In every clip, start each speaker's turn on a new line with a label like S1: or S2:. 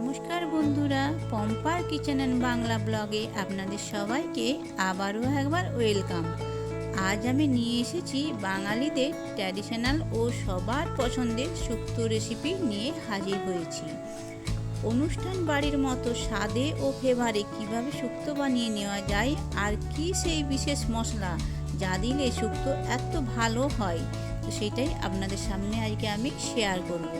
S1: নমস্কার বন্ধুরা, পম্পার kitchen and Bangla ব্লগে আপনাদের সবাইকে আবারও একবার ওয়েলকাম। আজ আমি নিয়ে এসেছি বাঙালিদের ট্র্যাডিশনাল ও সবার পছন্দের শুক্তো রেসিপি নিয়ে হাজির হয়েছি। অনুষ্ঠান বাড়ির মতো স্বাদে ও ফ্লেভারে কীভাবে শুক্তো বানিয়ে নেওয়া যায় আর কি সেই বিশেষ মশলা যা দিলে শুক্তো এত ভালো হয়, তো সেটাই আপনাদের সামনে আজকে আমি শেয়ার করব।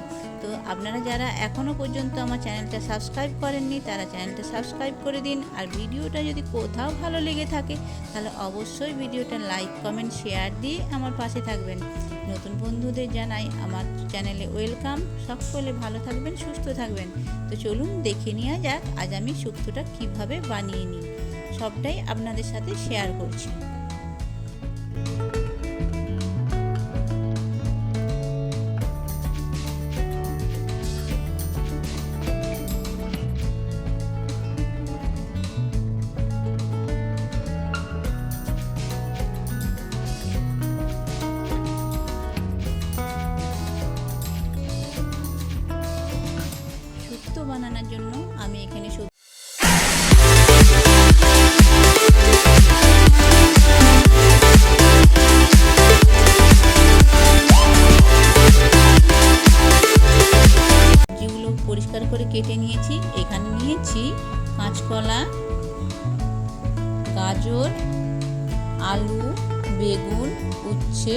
S1: তো আপনারা যারা এখনও পর্যন্ত আমার চ্যানেলটা সাবস্ক্রাইব করেননি তারা চ্যানেলটা সাবস্ক্রাইব করে দিন। আর ভিডিওটা যদি কোথাও ভালো লেগে থাকে তাহলে অবশ্যই ভিডিওটা লাইক কমেন্ট শেয়ার দিয়ে আমার পাশে থাকবেন। নতুন বন্ধুদের জানাই আমার চ্যানেলে ওয়েলকাম। সকলে ভালো থাকবেন, সুস্থ থাকবেন। তো চলুন দেখে নেওয়া যাক আজ আমি শুক্তোটা কিভাবে বানিয়ে নিই, সবটাই আপনাদের সাথে শেয়ার করছি। শুক্তো বানানোর জন্য আমি এখানে সবজিগুলো পরিষ্কার করে কেটে নিয়েছি। এখানে নিয়েছি কাঁচকলা, গাজর, আলু, বেগুন, উচ্ছে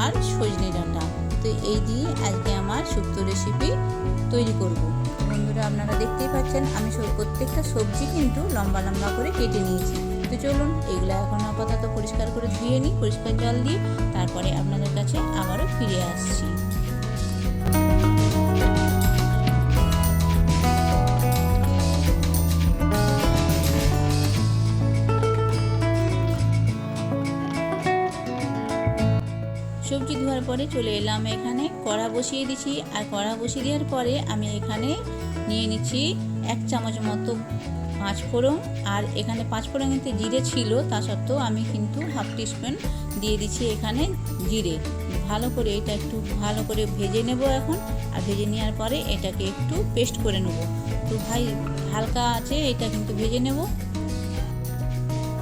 S1: আর সজনে ডাঁটা। তো এই দিয়ে আজকে আমার শুক্তো রেসিপি তৈরি করব। বন্ধুরা আপনারা দেখতেই পাচ্ছেন আমি প্রত্যেকটা সবজি কিন্তু লম্বা লম্বা করে কেটে নিয়েছি। তো চলুন এগুলো এখন আপাতত পরিষ্কার করে ধুয়ে নিই পরিষ্কার জল দিয়ে, তারপরে আপনাদের কাছে আবারও ফিরে আসছি। সবজি ধোয়ার পরে চলে এলাম এখানে কড়া বসিয়ে দিচ্ছি। আর কড়া বসিয়ে দেওয়ার পরে আমি এখানে নিয়ে নিচ্ছি 1 চামচ মতো পাঁচফোড়ন। আর এখানে পাঁচফোড়নেতে জিরে ছিল, তা সত্ত্বেও আমি কিন্তু হাফ টিস্পুন দিয়ে দিচ্ছি এখানে জিরে। ভালো করে এটা একটু ভালো করে ভেজে নেব এখন। আর ভেজে নেওয়ার পরে এটাকে একটু পেস্ট করে নেব। তো ভাই হালকা আছে এটা কিন্তু ভেজে নেব।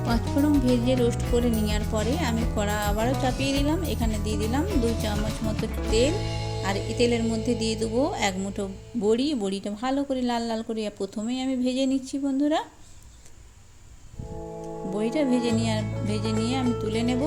S1: পাঁচফোড়ন ভেজে রোস্ট করে নেওয়ার পরে আমি কড়া আবারও চাপিয়ে দিলাম। এখানে দিয়ে দিলাম 2 চামচ মতো তেল। আর এই তেলের মধ্যে দিয়ে দেবো 1 মুঠো বড়ি। বড়িটা ভালো করে লাল লাল করে প্রথমেই আমি ভেজে নিচ্ছি বন্ধুরা। বড়িটা ভেজে নিয়ে আমি তুলে নেব।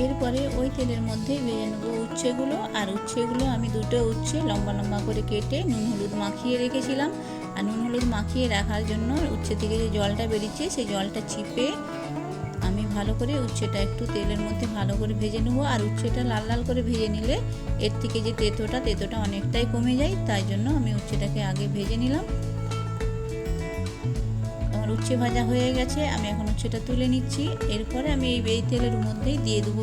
S1: এরপরে ওই তেলের মধ্যে ভেজে নেব উচ্ছেগুলো। আর উচ্ছেগুলো আমি 2টো উচ্ছে লম্বা লম্বা করে কেটে নুন হলুদ মাখিয়ে রেখেছিলাম। আর নুন হলুদ মাখিয়ে রাখার জন্য উচ্ছে থেকে যে জলটা বেরিয়েছে সেই জলটা চিপে আমি ভালো করে উচ্ছেটা একটু তেলের মধ্যে ভালো করে ভেজে নেব। আর উচ্ছেটা লাল লাল করে ভেজে নিলে এর থেকে যে তেতোটা অনেকটাই কমে যায়, তাই জন্য আমি উচ্ছেটাকে আগে ভেজে নিলাম। আমার উচ্ছে ভাজা হয়ে গেছে, আমি এখন উচ্ছেটা তুলে নিচ্ছি। এরপরে আমি এই তেলের মধ্যেই দিয়ে দেবো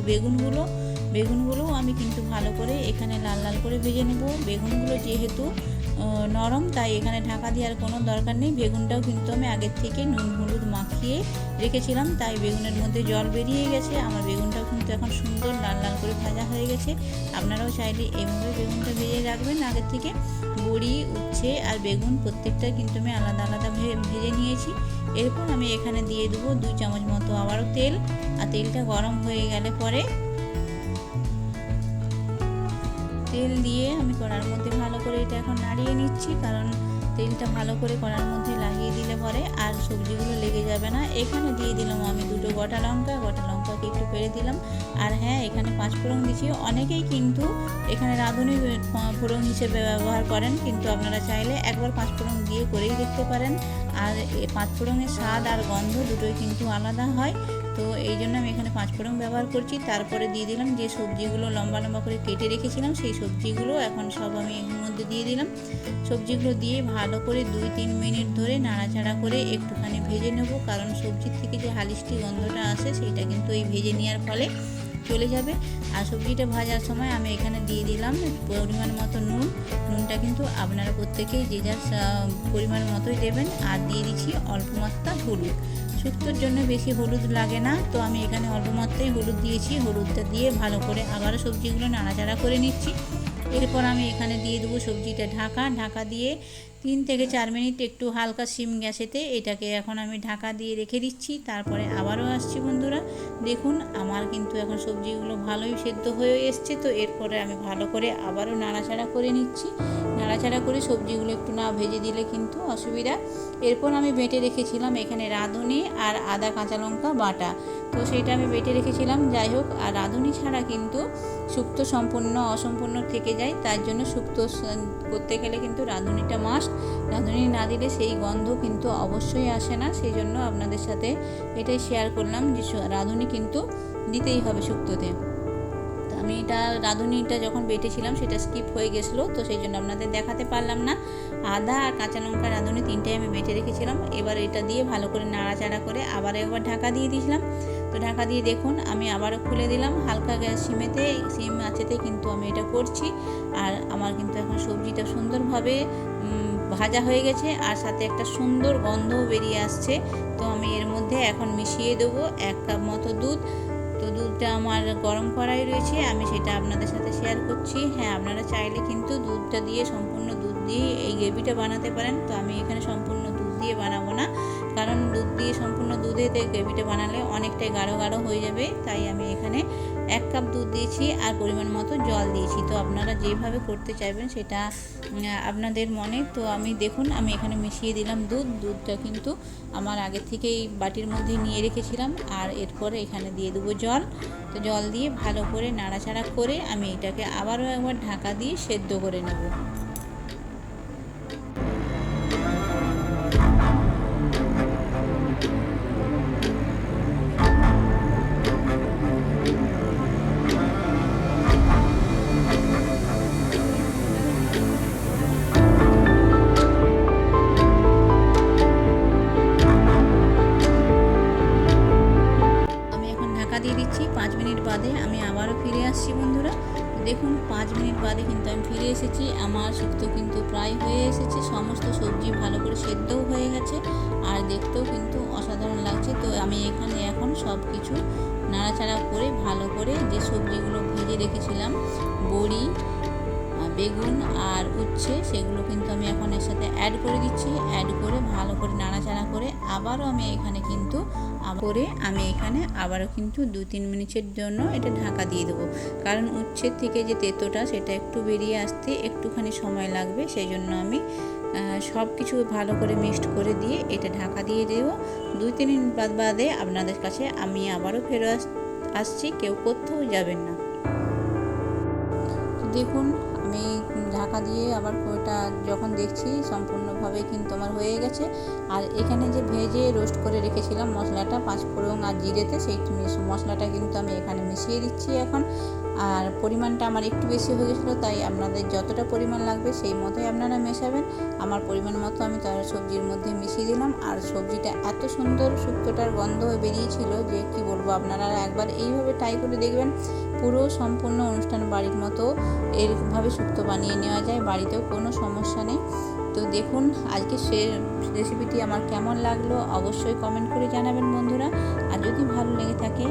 S1: বেগুনগুলোও আমি কিন্তু ভালো করে এখানে লাল লাল করে ভেজে নেব। বেগুনগুলো যেহেতু নরম তাই এখানে ঢাকা দেওয়ার কোনো দরকার নেই। বেগুনটাও কিন্তু আমি আগের থেকে নুন হলুদ মাখিয়ে রেখেছিলাম, তাই বেগুনের মধ্যে জল বেরিয়ে গেছে। আমার বেগুনটাও কিন্তু এখন সুন্দর লাল লাল করে ভাজা হয়ে গেছে। আপনারাও চাইলে এইভাবে বেগুনটা ভেজে রাখবেন আগের থেকে। বড়ি, উচ্ছে আর বেগুন প্রত্যেকটা কিন্তু আমি আলাদা আলাদা ভেজে নিয়েছি। এরপর আমি এখানে দিয়ে দেবো 2 চামচ মতো আবারও তেল। আর তেলটা গরম হয়ে গেলে পরে তেল দিয়ে আমি কড়ার মধ্যে ভালো করে এটা এখন নাড়িয়ে নিচ্ছি, কারণ তেলটা ভালো করে কড়ার মধ্যে লাগিয়ে দিলে পরে আর সবজিগুলো লেগে যাবে না। এখানে দিয়ে দিলাম আমি 2টো গোটা লঙ্কাকে একটু পেরে দিলাম। আর হ্যাঁ, এখানে পাঁচফোড়ন দিচ্ছি। অনেকেই কিন্তু এখানে রাঁধুনি ফোড়ন হিসেবে ব্যবহার করেন, কিন্তু আপনারা চাইলে একবার পাঁচফোড়ন দিয়ে করেই দেখতে পারেন। আর পাঁচফোড়নের স্বাদ আর গন্ধ দুটোই কিন্তু আলাদা হয়। তো এই জন্য আমি এখানে পাঁচফোড়ন ব্যবহার করছি। তারপরে দিয়ে দিলাম যে সবজিগুলো লম্বা লম্বা করে কেটে রেখেছিলাম, সেই সবজিগুলো এখন সব আমি এর মধ্যে দিয়ে দিলাম। সবজিগুলো দিয়ে ভালো করে 2-3 মিনিট ধরে নাড়াচাড়া করে একটুখানি ভেজে নেব, কারণ সবজির থেকে যে হালিশটি গন্ধটা আসে সেইটা কিন্তু এই ভেজে নেওয়ার ফলে চলে যাবে। আর সবজিটা ভাজার সময় আমি এখানে দিয়ে দিলাম পরিমাণ মতো নুনটা কিন্তু আপনারা প্রত্যেকেই যে যার পরিমাণ মতোই দেবেন। আর দিয়ে দিচ্ছি অল্প মাত্রা হলুদ। শুক্তোর জন্য বেশি হলুদ লাগে না, তো আমি এখানে অল্প মাত্রায় হলুদ দিয়েছি। হলুদটা দিয়ে ভালো করে আবারও সবজিগুলো নাড়াচাড়া করে নিচ্ছি। এরপর আমি এখানে দিয়ে দেবো সবজিটা ঢাকা দিয়ে 3 থেকে 4 মিনিট একটু হালকা সিম গ্যাসেতে এটাকে এখন আমি ঢাকা দিয়ে রেখে দিচ্ছি। তারপরে আবারও আসছি বন্ধুরা। দেখুন আমার কিন্তু এখন সবজিগুলো ভালোই সেদ্ধ হয়ে এসছে। তো এরপরে আমি ভালো করে আবারও নাড়াচাড়া করে নিচ্ছি। নাড়াচাড়া করে সবজিগুলো একটু না ভেজে দিলে কিন্তু অসুবিধা। এরপর আমি বেটে রেখেছিলাম এখানে রাঁধুনি আর আদা কাঁচা লঙ্কা বাটা, তো সেটা আমি বেটে রেখেছিলাম। যাই হোক, আর রাঁধুনি ছাড়া কিন্তু শুক্তো সম্পূর্ণ অসম্পূর্ণ থেকে যায়, তার জন্য শুক্তো করতে গেলে কিন্তু রাঁধুনিটা মাস্ট। রাঁধুনি না দিলে সেই গন্ধ কিন্তু অবশ্যই আসে না। সেই জন্য আপনাদের সাথে এটাই শেয়ার করলাম যে রাঁধুনি কিন্তু দিতেই হবে শুক্তোতে। আমি এটা রাঁধুনিটা যখন বেটেছিলাম সেটা স্কিপ হয়ে গেছিলো, তো সেই জন্য আপনাদের দেখাতে পারলাম না। আদা আর কাঁচা লঙ্কা রাঁধুনি তিনটাই আমি বেটে রেখেছিলাম। এবার এটা দিয়ে ভালো করে নাড়াচাড়া করে আবার একবার ঢাকা দিয়ে দিয়েছিলাম। তো ঢাকা দিয়ে দেখুন আমি আবারও খুলে দিলাম। হালকা গ্যাস সিম আঁচেতে কিন্তু আমি এটা করছি। আর আমার কিন্তু এখন সবজিটা সুন্দরভাবে ভাজা হয়ে গেছে আর সাথে একটা সুন্দর গন্ধও বেরিয়ে আসছে। তো আমি এর মধ্যে এখন মিশিয়ে দেবো 1 কাপ মতো দুধ। তো দুধটা আমার গরম করাই রয়েছে, আমি সেটা আপনাদের সাথে শেয়ার করছি। হ্যাঁ, আপনারা চাইলে কিন্তু দুধটা দিয়ে সম্পূর্ণ দুধ দিয়ে এই গ্রেভিটা বানাতে পারেন। তো আমি এখানে সম্পূর্ণ দুধ দিয়ে বানাবো না, কারণ দুধ দিয়ে সম্পূর্ণ দুধেতে গ্রেভিটা বানালে অনেকটাই গাঢ় হয়ে যাবে। তাই আমি এখানে 1 কাপ দুধ দিয়েছি আর পরিমাণ মতো জল দিয়েছি। তো আপনারা যেভাবে করতে চাইবেন সেটা আপনাদের মনে। তো আমি দেখুন আমি এখানে মিশিয়ে দিলাম দুধটা কিন্তু আমার আগে থেকেই বাটির মধ্যে নিয়ে রেখেছিলাম। আর এরপরে এখানে দিয়ে দেবো জল। তো জল দিয়ে ভালো করে নাড়াচাড়া করে আমি এটাকে আবারও একবার ঢাকা দিয়ে সেদ্ধ করে নেব। দিয়ে দিচ্ছি। 5 মিনিট বাদে আমি আবারও ফিরে আসছি বন্ধুরা। দেখুন 5 মিনিট বাদে কিন্তু আমি ফিরে এসেছি। আমার শুক্তো কিন্তু প্রায় হয়ে এসেছে, সমস্ত সবজি ভালো করে সেদ্ধও হয়ে গেছে আর দেখতেও কিন্তু অসাধারণ লাগছে। তো আমি এখানে এখন সব কিছু নাড়াচাড়া করে ভালো করে যে সবজিগুলো ভেজে রেখেছিলাম, বড়ি, বেগুন আর উচ্ছে, সেগুলো কিন্তু আমি এখন এর সাথে অ্যাড করে দিচ্ছি। অ্যাড করে ভালো করে নাড়াচাড়া করে আবারও আমি এখানে কিন্তু আবারও কিন্তু 2-3 মিনিটের জন্য এটা ঢাকা দিয়ে দেবো, কারণ উচ্ছের থেকে যে তেঁতোটা সেটা একটু বেরিয়ে আসতে একটুখানি সময় লাগবে। সেই জন্য আমি সব কিছু ভালো করে মিক্সড করে দিয়ে এটা ঢাকা দিয়ে দেবো। 2-3 মিনিট বাদে আপনাদের কাছে আমি আবারও ফেরত আসছি, কেউ কোথাও যাবেন না। দেখুন আমি ঢাকা দিয়ে আবার ওটা যখন দেখছি সম্পূর্ণভাবে কিন্তু আমার হয়ে গেছে। আর এখানে যে ভেজে রোস্ট করে রেখেছিলাম মশলাটা 5 ফোড়ন আর জিরেতে, সেই মশলাটা কিন্তু আমি এখানে মিশিয়ে দিচ্ছি এখন। আর পরিমাণটা আমার একটু বেশি হয়ে গেছিলো, তাই আপনাদের যতটা পরিমাণ লাগবে সেই মতোই আপনারা মেশাবেন। আমার পরিমাণ মতো আমি তার সবজির মধ্যে মিশিয়ে দিলাম। আর সবজিটা এত সুন্দর শুক্তোটার গন্ধ বেরিয়েছিল যে কি বলবো, আপনারা একবার এইভাবে ট্রাই করে দেখবেন। পুরো সম্পূর্ণ অনুষ্ঠান বাড়ির মতো এরকমভাবে শুক্তো বানিয়ে নেওয়া যায়, বাড়িতেও কোনো সমস্যা নেই। তো দেখুন আজকে সে রেসিপিটি আমার কেমন লাগলো অবশ্যই কমেন্ট করে জানাবেন বন্ধুরা। আর যদি ভালো লেগে থাকে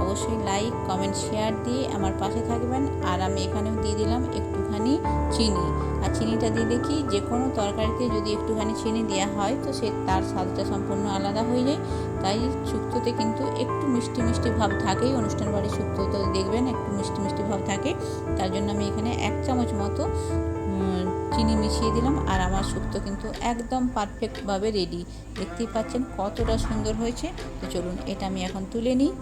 S1: অবশ্যই লাইক, কমেন্ট, শেয়ার দিয়ে আমার পাশে থাকবেন। আর আমি এখানেও দিয়ে দিলাম একটুখানি চিনি। আর চিনিটা দিলে কি, যে কোনো তরকারিতে যদি একটুখানি চিনি দেওয়া হয় তো তার স্বাদটা সম্পূর্ণ আলাদা হয়ে যায়। তাই শুক্তোতে কিন্তু একটু মিষ্টি ভাব থাকেই, অনুষ্ঠান বাড়ির শুক্তোতে দেখবেন একটু মিষ্টি ভাব থাকে। তার জন্য আমি এখানে 1 চামচ মতো চিনি মিশিয়ে দিলাম। আর আমার শুক্তো কিন্তু একদম পারফেক্টভাবে রেডি। দেখতেই পাচ্ছেন কতটা সুন্দর হয়েছে। তো চলুন এটা আমি এখন তুলে নিই।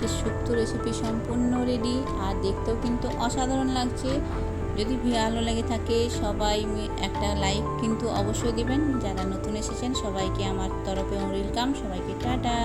S1: মাছের শুক্তো রেসিপি সম্পূর্ণ রেডি, আর দেখতেও কিন্তু অসাধারণ লাগছে। যদি ভালো লেগে থাকে সবাই একটা লাইক কিন্তু অবশ্যই দিবেন। যারা নতুন এসেছেন সবাইকে আমার তরফে ওয়েলকাম, সবাইকে টাটা।